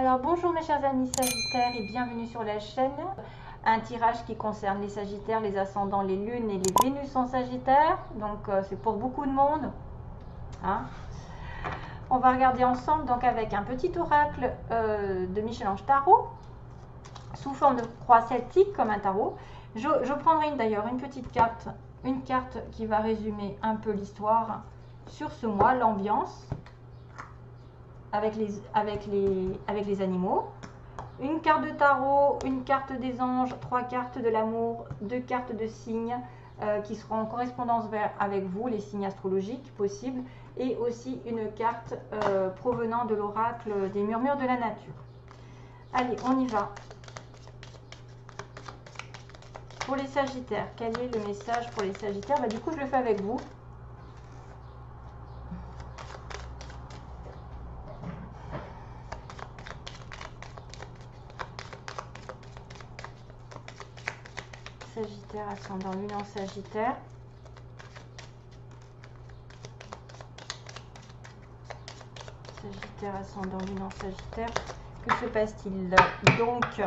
Alors bonjour mes chers amis Sagittaires et bienvenue sur la chaîne. Un tirage qui concerne les Sagittaires, les ascendants, les lunes et les Vénus en Sagittaire. Donc c'est pour beaucoup de monde. Hein. On va regarder ensemble donc avec un petit oracle de Michel-Ange Tarot sous forme de croix celtique comme un tarot. Je prendrai d'ailleurs une petite carte, une carte qui va résumer un peu l'histoire sur ce mois, l'ambiance avec les animaux. Une carte de tarot, une carte des anges, 3 cartes de l'amour, 2 cartes de signes qui seront en correspondance avec vous, les signes astrologiques possibles, et aussi une carte provenant de l'oracle des murmures de la nature. Allez, on y va. Pour les Sagittaires, quel est le message pour les Sagittaires? Du coup, je le fais avec vous. Sagittaire, ascendant lune en Sagittaire. Sagittaire, ascendant lune en Sagittaire. Que se passe-t-il donc?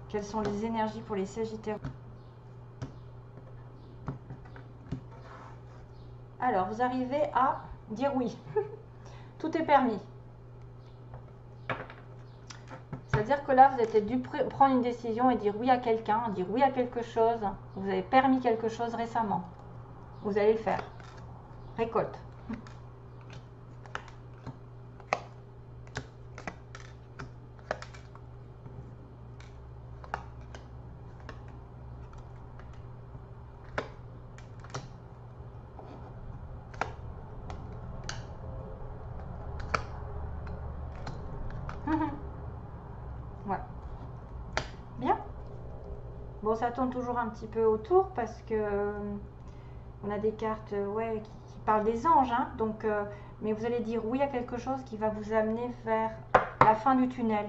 Quelles sont les énergies pour les Sagittaires? Alors, vous arrivez à dire oui. Tout est permis. C'est-à-dire que là, vous avez dû prendre une décision et dire oui à quelqu'un, dire oui à quelque chose. Vous avez permis quelque chose récemment. Vous allez le faire. Récolte. Ouais. Bien. Bon, ça tourne toujours un petit peu autour parce que on a des cartes ouais, qui parlent des anges. Hein, donc, mais vous allez dire oui à quelque chose qui va vous amener vers la fin du tunnel.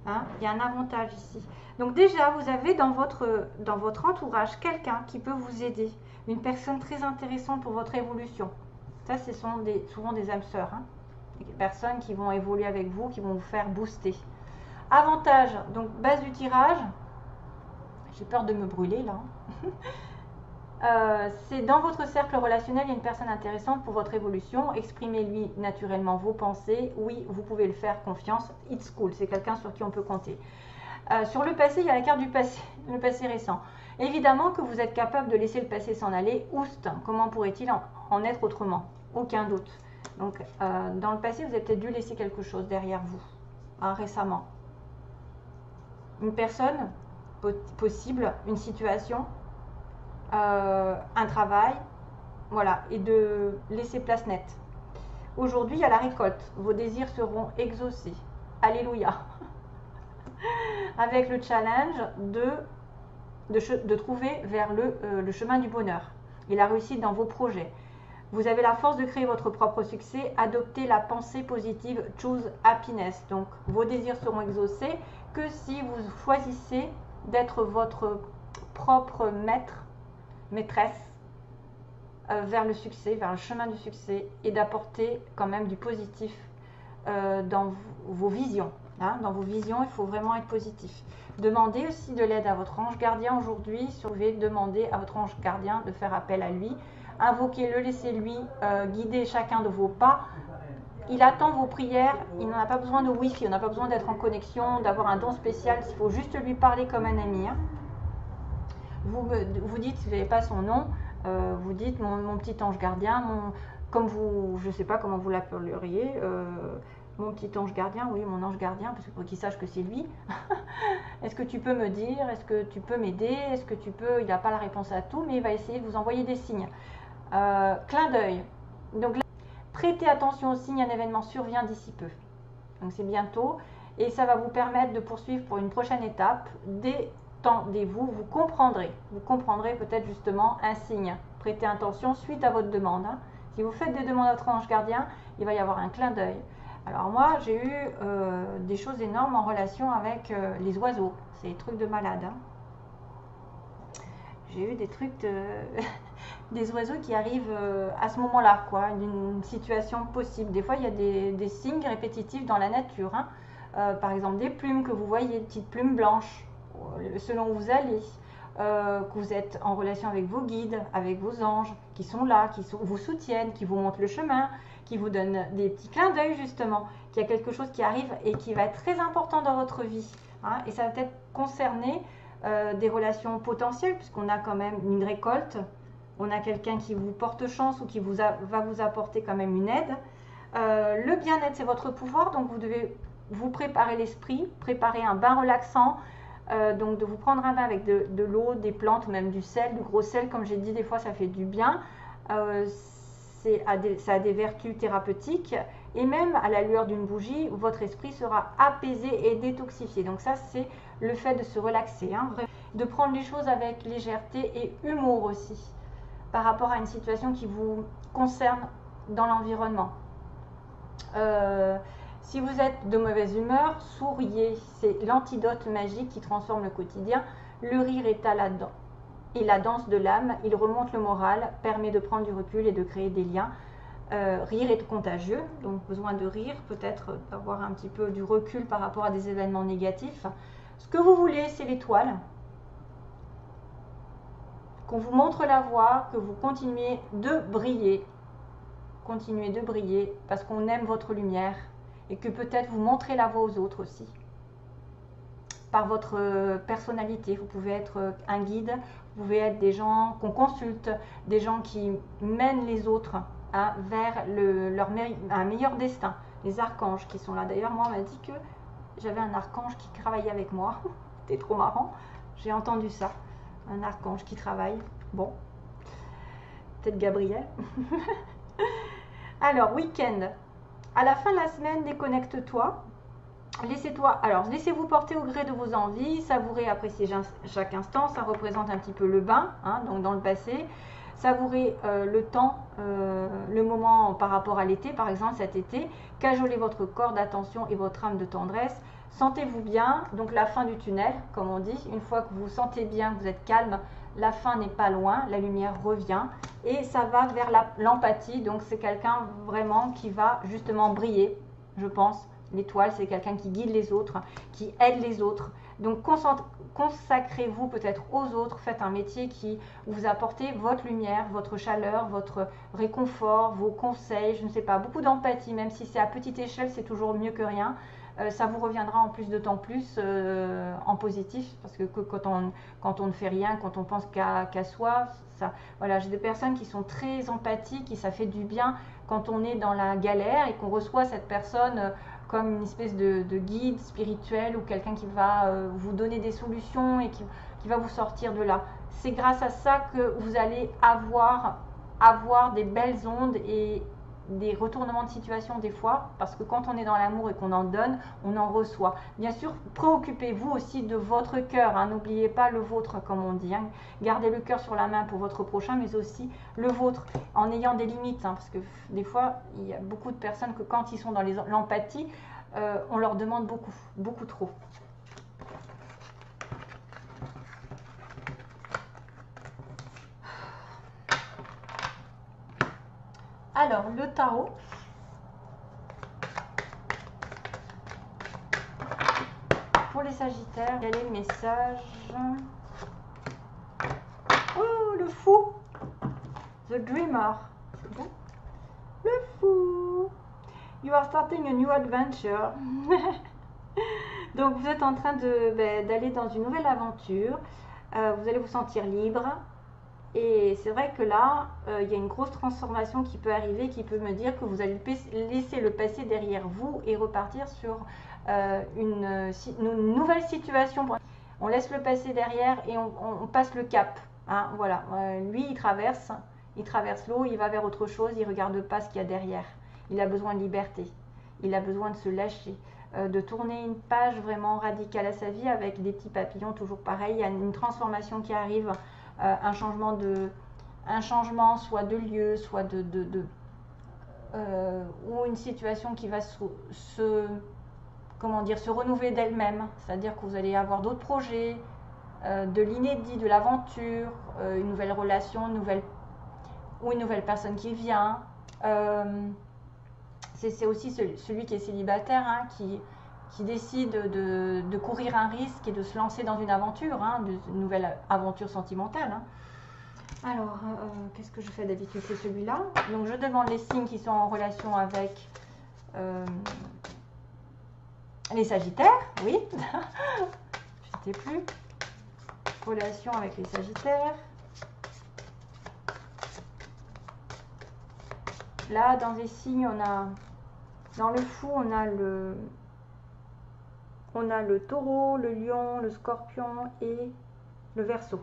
Hein, il y a un avantage ici. Donc déjà, vous avez dans votre entourage quelqu'un qui peut vous aider. Une personne très intéressante pour votre évolution. Ça, ce sont souvent des âmes sœurs. Hein, des personnes qui vont évoluer avec vous, qui vont vous faire booster. Avantage, donc base du tirage. J'ai peur de me brûler là. C'est dans votre cercle relationnel, il y a une personne intéressante pour votre évolution. Exprimez-lui naturellement vos pensées. Oui, vous pouvez le faire, confiance. It's cool, c'est quelqu'un sur qui on peut compter. Sur le passé, il y a la carte du passé, le passé récent. Évidemment que vous êtes capable de laisser le passé s'en aller. Oust, comment pourrait-il en être autrement? Aucun doute. Donc, dans le passé, vous avez peut-être dû laisser quelque chose derrière vous, hein, récemment. Une personne possible, une situation, un travail, voilà, et de laisser place nette. Aujourd'hui, il y a la récolte. Vos désirs seront exaucés. Alléluia. Avec le challenge de trouver vers le chemin du bonheur et la réussite dans vos projets. Vous avez la force de créer votre propre succès. Adoptez la pensée positive. Choose happiness. Donc, vos désirs seront exaucés que si vous choisissez d'être votre propre maîtresse vers le succès, vers le chemin du succès et d'apporter quand même du positif dans vos visions. Hein. Dans vos visions, il faut vraiment être positif. Demandez aussi de l'aide à votre ange gardien aujourd'hui. Demandez à votre ange gardien de faire appel à lui. Invoquez-le, laissez-lui guider chacun de vos pas. Il attend vos prières, il n'en a pas besoin de Wi-Fi, on n'a pas besoin d'être en connexion, d'avoir un don spécial, il faut juste lui parler comme un ami. Hein. Vous dites, vous n'avez pas son nom, vous dites mon petit ange gardien, comme vous, je ne sais pas comment vous l'appelleriez, mon petit ange gardien, oui, mon ange gardien, parce que pour qu'il sache que c'est lui. Est-ce que tu peux me dire, est-ce que tu peux m'aider, est-ce que tu peux, il n'a pas la réponse à tout, mais il va essayer de vous envoyer des signes. Clin d'œil. Donc, prêtez attention aux signes, un événement survient d'ici peu. Donc, c'est bientôt, et ça va vous permettre de poursuivre pour une prochaine étape. Détendez-vous, vous comprendrez peut-être justement un signe. Prêtez attention suite à votre demande. Hein. Si vous faites des demandes à votre ange gardien, il va y avoir un clin d'œil. Alors moi, j'ai eu des choses énormes en relation avec les oiseaux. C'est des trucs de malade. Hein. J'ai eu des trucs des oiseaux qui arrivent à ce moment-là, quoi, d'une situation possible. Des fois, il y a des signes répétitifs dans la nature. Hein. par exemple des plumes que vous voyez, des petites plumes blanches, selon où vous allez, que vous êtes en relation avec vos guides, avec vos anges, qui sont là, vous soutiennent, qui vous montrent le chemin, qui vous donnent des petits clins d'œil justement, qu'il y a quelque chose qui arrive et qui va être très important dans votre vie. Hein, et ça va peut-être concerner des relations potentielles, puisqu'on a quand même une récolte, on a quelqu'un qui vous porte chance ou qui va vous apporter quand même une aide. Le bien-être, c'est votre pouvoir, donc vous devez vous préparer l'esprit, préparer un bain relaxant, donc de vous prendre un bain avec de l'eau, des plantes, même du sel, du gros sel, comme j'ai dit, des fois ça fait du bien. Ça a des vertus thérapeutiques, et même à la lueur d'une bougie, votre esprit sera apaisé et détoxifié. Donc ça, c'est le fait de se relaxer, hein, de prendre les choses avec légèreté et humour aussi, par rapport à une situation qui vous concerne dans l'environnement. Si vous êtes de mauvaise humeur, souriez, c'est l'antidote magique qui transforme le quotidien. Le rire est la danse de l'âme, il remonte le moral, permet de prendre du recul et de créer des liens. Rire est contagieux, donc besoin de rire, peut-être d'avoir un petit peu du recul par rapport à des événements négatifs. Ce que vous voulez, c'est l'étoile. Qu'on vous montre la voie, que vous continuez de briller. Continuez de briller parce qu'on aime votre lumière et que peut-être vous montrez la voie aux autres aussi. Par votre personnalité, vous pouvez être un guide, vous pouvez être des gens qu'on consulte, des gens qui mènent les autres vers un meilleur destin. Les archanges qui sont là. D'ailleurs, moi, on m'a dit que j'avais un archange qui travaillait avec moi. C'était trop marrant. J'ai entendu ça. Un archange qui travaille. Bon. Peut-être Gabriel. Alors, week-end. À la fin de la semaine, déconnecte-toi. Laissez-vous porter au gré de vos envies, savourez, appréciez chaque instant. Ça représente un petit peu le bain, hein, donc dans le passé. Savourez le temps, le moment par rapport à l'été, par exemple cet été. Cajolez votre corps d'attention et votre âme de tendresse. Sentez-vous bien, donc la fin du tunnel, comme on dit. Une fois que vous vous sentez bien, que vous êtes calme, la fin n'est pas loin, la lumière revient. Et ça va vers l'empathie, donc c'est quelqu'un vraiment qui va justement briller, je pense. L'étoile, c'est quelqu'un qui guide les autres, qui aide les autres. Donc consacrez-vous peut-être aux autres, faites un métier qui vous apporte votre lumière, votre chaleur, votre réconfort, vos conseils, je ne sais pas, beaucoup d'empathie, même si c'est à petite échelle, c'est toujours mieux que rien. Ça vous reviendra en plus d'autant plus en positif, parce que quand on ne fait rien, quand on pense qu'à soi, voilà, j'ai des personnes qui sont très empathiques et ça fait du bien quand on est dans la galère et qu'on reçoit cette personne comme une espèce de guide spirituel ou quelqu'un qui va vous donner des solutions et qui va vous sortir de là. C'est grâce à ça que vous allez avoir des belles ondes et des retournements de situation des fois, parce que quand on est dans l'amour et qu'on en donne, on en reçoit. Bien sûr, préoccupez-vous aussi de votre cœur, hein, n'oubliez pas le vôtre comme on dit, hein. Gardez le cœur sur la main pour votre prochain, mais aussi le vôtre, en ayant des limites, hein, parce que des fois, il y a beaucoup de personnes que quand ils sont dans l'empathie, on leur demande beaucoup, beaucoup trop. Alors, le tarot. Pour les Sagittaires, quel est le message? Oh, le fou! The Dreamer. C'est bon? Le fou! You are starting a new adventure. Donc, vous êtes en train d'aller dans une nouvelle aventure. Vous allez vous sentir libre. Et c'est vrai que là, il y a une grosse transformation qui peut arriver, qui peut me dire que vous allez laisser le passé derrière vous et repartir sur une nouvelle situation. On laisse le passé derrière et on passe le cap. Hein, voilà. Lui, il traverse l'eau, il va vers autre chose, il ne regarde pas ce qu'il y a derrière. Il a besoin de liberté, il a besoin de se lâcher, de tourner une page vraiment radicale à sa vie avec des petits papillons, toujours pareil. Il y a une transformation qui arrive. Un changement soit de lieu, soit ou une situation qui va se renouveler d'elle-même. C'est-à-dire que vous allez avoir d'autres projets, de l'inédit, de l'aventure, une nouvelle relation, une nouvelle personne qui vient. C'est aussi celui qui est célibataire, hein, qui décide de courir un risque et de se lancer dans une aventure, hein, une nouvelle aventure sentimentale. Hein. Alors, qu'est-ce que je fais d'habitude? C'est celui-là. Donc, je demande les signes qui sont en relation avec les Sagittaires. Oui, je ne sais plus. Relation avec les Sagittaires. Là, dans les signes, on a, dans le fou, on a le taureau, le lion, le scorpion et le verseau.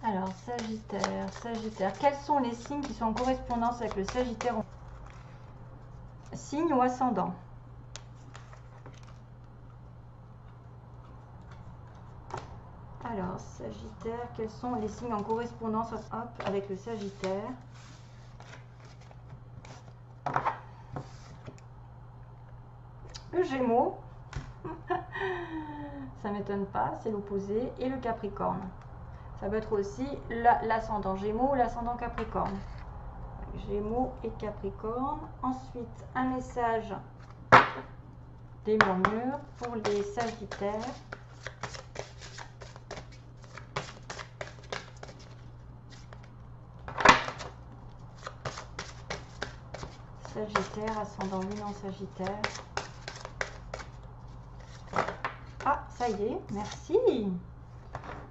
Alors, Sagittaire, Sagittaire. Quels sont les signes qui sont en correspondance avec le Sagittaire? Signe ou ascendant? Alors, Sagittaire, quels sont les signes en correspondance avec le Sagittaire? Le Gémeaux, ça ne m'étonne pas, c'est l'opposé, et le Capricorne. Ça peut être aussi l'ascendant Gémeaux ou l'ascendant Capricorne. Gémeaux et Capricorne. Ensuite, un message des murmures pour les Sagittaires. Sagittaire, ascendant Lune en Sagittaire. Ah, ça y est, merci.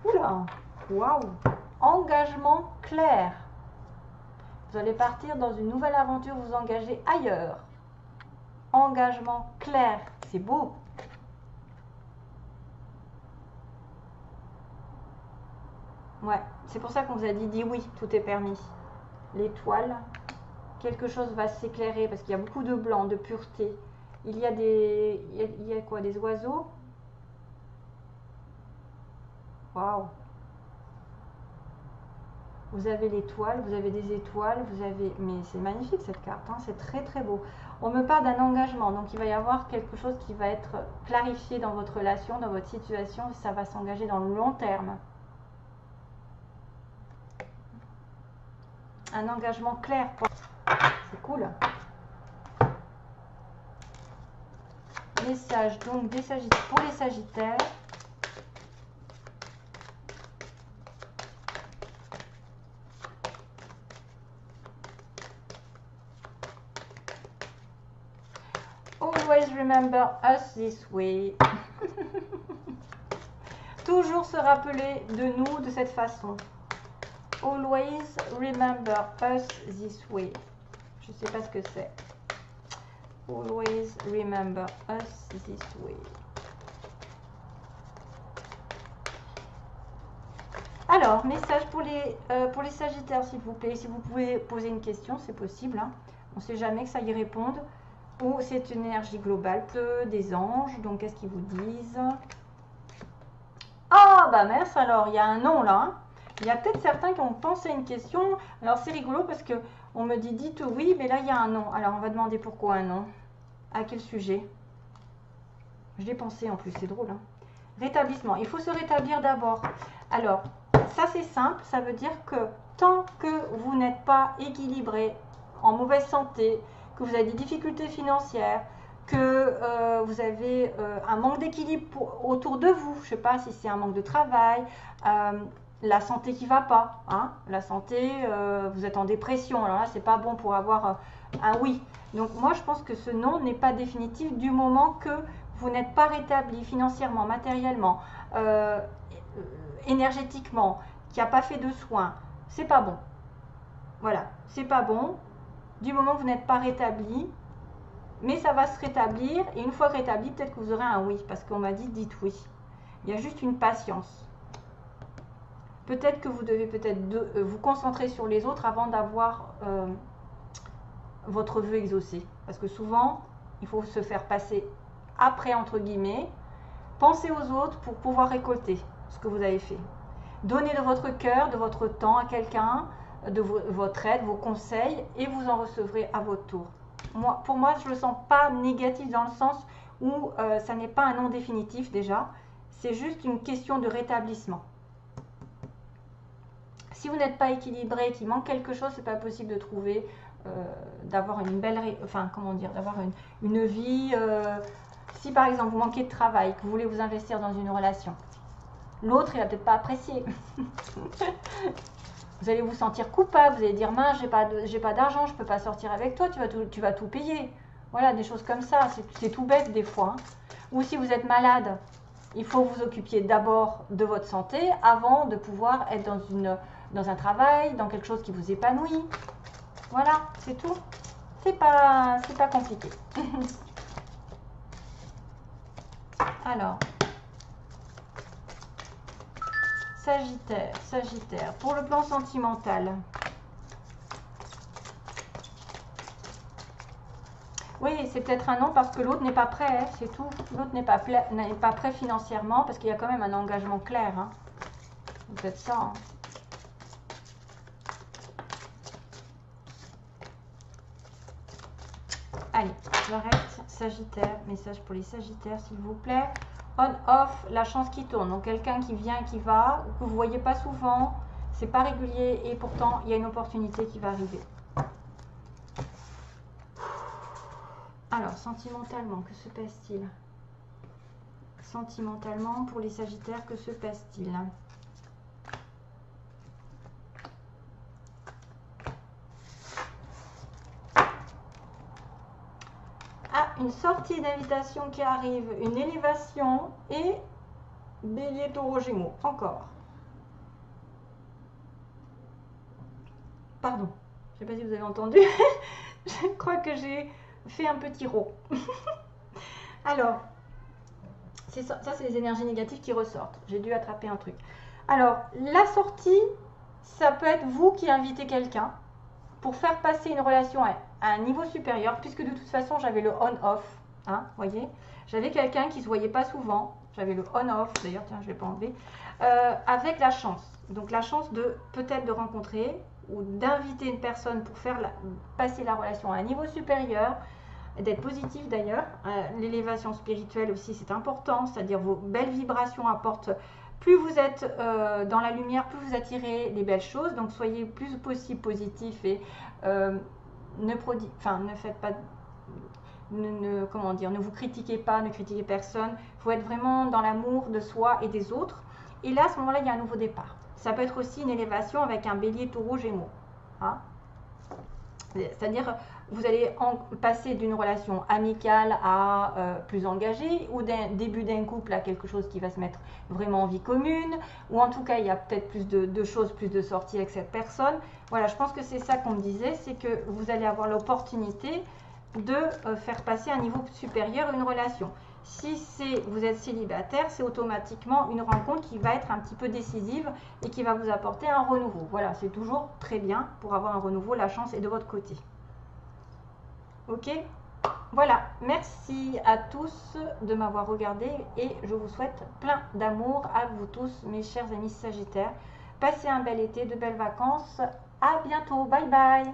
Oula, waouh. Engagement clair. Vous allez partir dans une nouvelle aventure, vous engager ailleurs. Engagement clair, c'est beau. Ouais, c'est pour ça qu'on vous a dit oui, tout est permis. L'étoile, quelque chose va s'éclairer parce qu'il y a beaucoup de blanc, de pureté. Il y a quoi, des oiseaux? Waouh. Vous avez l'étoile, vous avez des étoiles, vous avez... Mais c'est magnifique cette carte, hein, c'est très très beau. On me parle d'un engagement, donc il va y avoir quelque chose qui va être clarifié dans votre relation, dans votre situation, ça va s'engager dans le long terme. Un engagement clair. C'est cool. Message donc des Sagittaires, pour les Sagittaires. Always remember us this way. Toujours se rappeler de nous de cette façon. Always remember us this way. Je ne sais pas ce que c'est. Always remember us this way. Alors, message pour les Sagittaires, s'il vous plaît. Si vous pouvez poser une question, c'est possible. Hein. On ne sait jamais que ça y réponde. Ou c'est une énergie globale. Des anges. Donc, qu'est-ce qu'ils vous disent? Ah, bah mince, alors, il y a un nom là. Hein. Il y a peut-être certains qui ont pensé à une question. Alors, c'est rigolo parce que on me dit dites oui, mais là, il y a un nom. Alors, on va demander pourquoi un nom. À quel sujet? Je l'ai pensé en plus, c'est drôle. Hein. Rétablissement. Il faut se rétablir d'abord. Alors, ça, c'est simple. Ça veut dire que tant que vous n'êtes pas équilibré, en mauvaise santé, que vous avez des difficultés financières, que vous avez un manque d'équilibre autour de vous, je ne sais pas si c'est un manque de travail, la santé qui ne va pas, hein, la santé, vous êtes en dépression, alors là, c'est pas bon pour avoir un oui. Donc, moi, je pense que ce non n'est pas définitif du moment que vous n'êtes pas rétabli financièrement, matériellement, énergétiquement, qui n'a pas fait de soins. C'est pas bon. Voilà, c'est pas bon. Du moment que vous n'êtes pas rétabli, mais ça va se rétablir. Et une fois rétabli, peut-être que vous aurez un oui, parce qu'on m'a dit dites oui. Il y a juste une patience. Peut-être que vous devez vous concentrer sur les autres avant d'avoir votre vœu exaucé. Parce que souvent, il faut se faire passer après, entre guillemets. Pensez aux autres pour pouvoir récolter ce que vous avez fait. Donnez de votre cœur, de votre temps à quelqu'un, de votre aide, vos conseils, et vous en recevrez à votre tour. Pour moi, je ne le sens pas négatif dans le sens où ça n'est pas un non définitif déjà. C'est juste une question de rétablissement. Si vous n'êtes pas équilibré, qu'il manque quelque chose, c'est pas possible de trouver d'avoir une belle, enfin comment dire, d'avoir une vie. Si par exemple vous manquez de travail, que vous voulez vous investir dans une relation, l'autre il va peut-être pas apprécier. Vous allez vous sentir coupable, vous allez dire mince, j'ai pas d'argent, je peux pas sortir avec toi, tu vas tout payer. Voilà, des choses comme ça, c'est tout bête des fois. Hein. Ou si vous êtes malade, il faut vous occupiez d'abord de votre santé avant de pouvoir être dans un travail, dans quelque chose qui vous épanouit. Voilà, c'est tout. C'est pas compliqué. Alors, Sagittaire, pour le plan sentimental. Oui, c'est peut-être un non parce que l'autre n'est pas prêt, hein, c'est tout. L'autre n'est pas prêt financièrement parce qu'il y a quand même un engagement clair. Hein. C'est peut-être ça. Hein. Allez, j'arrête. Sagittaire, message pour les Sagittaires s'il vous plaît. On-off, la chance qui tourne. Donc quelqu'un qui vient, qui va, que vous ne voyez pas souvent, c'est pas régulier et pourtant il y a une opportunité qui va arriver. Alors, sentimentalement, que se passe-t-il? Sentimentalement, pour les Sagittaires, que se passe-t-il? Ah, une sortie d'invitation qui arrive, une élévation et Bélier, Taureau, Gémeaux. Encore. Pardon, je ne sais pas si vous avez entendu. Je crois que j'ai fait un petit rot. Alors, ça c'est les énergies négatives qui ressortent. J'ai dû attraper un truc. Alors, la sortie, ça peut être vous qui invitez quelqu'un pour faire passer une relation à un niveau supérieur, puisque de toute façon, j'avais le on-off. Hein, voyez, j'avais quelqu'un qui ne se voyait pas souvent. J'avais le on-off, d'ailleurs, tiens, je ne l'ai pas enlevé, avec la chance. Donc, la chance de peut-être de rencontrer ou d'inviter une personne pour faire passer la relation à un niveau supérieur, d'être positif d'ailleurs. L'élévation spirituelle aussi, c'est important, c'est-à-dire vos belles vibrations apportent, plus vous êtes dans la lumière, plus vous attirez les belles choses, donc soyez plus possible positif et ne faites pas, comment dire, ne vous critiquez pas, ne critiquez personne, il faut être vraiment dans l'amour de soi et des autres, et là à ce moment-là il y a un nouveau départ. Ça peut être aussi une élévation avec un Bélier, Taureau, Gémeaux. Hein, c'est-à-dire, vous allez passer d'une relation amicale à plus engagée, ou d'un début d'un couple à quelque chose qui va se mettre vraiment en vie commune, ou en tout cas, il y a peut-être plus de choses, plus de sorties avec cette personne. Voilà, je pense que c'est ça qu'on me disait, c'est que vous allez avoir l'opportunité de faire passer à un niveau supérieur une relation. Si vous êtes célibataire, c'est automatiquement une rencontre qui va être un petit peu décisive et qui va vous apporter un renouveau. Voilà, c'est toujours très bien pour avoir un renouveau, la chance est de votre côté. Ok, voilà, merci à tous de m'avoir regardé et je vous souhaite plein d'amour à vous tous, mes chers amis Sagittaires. Passez un bel été, de belles vacances, à bientôt, bye bye.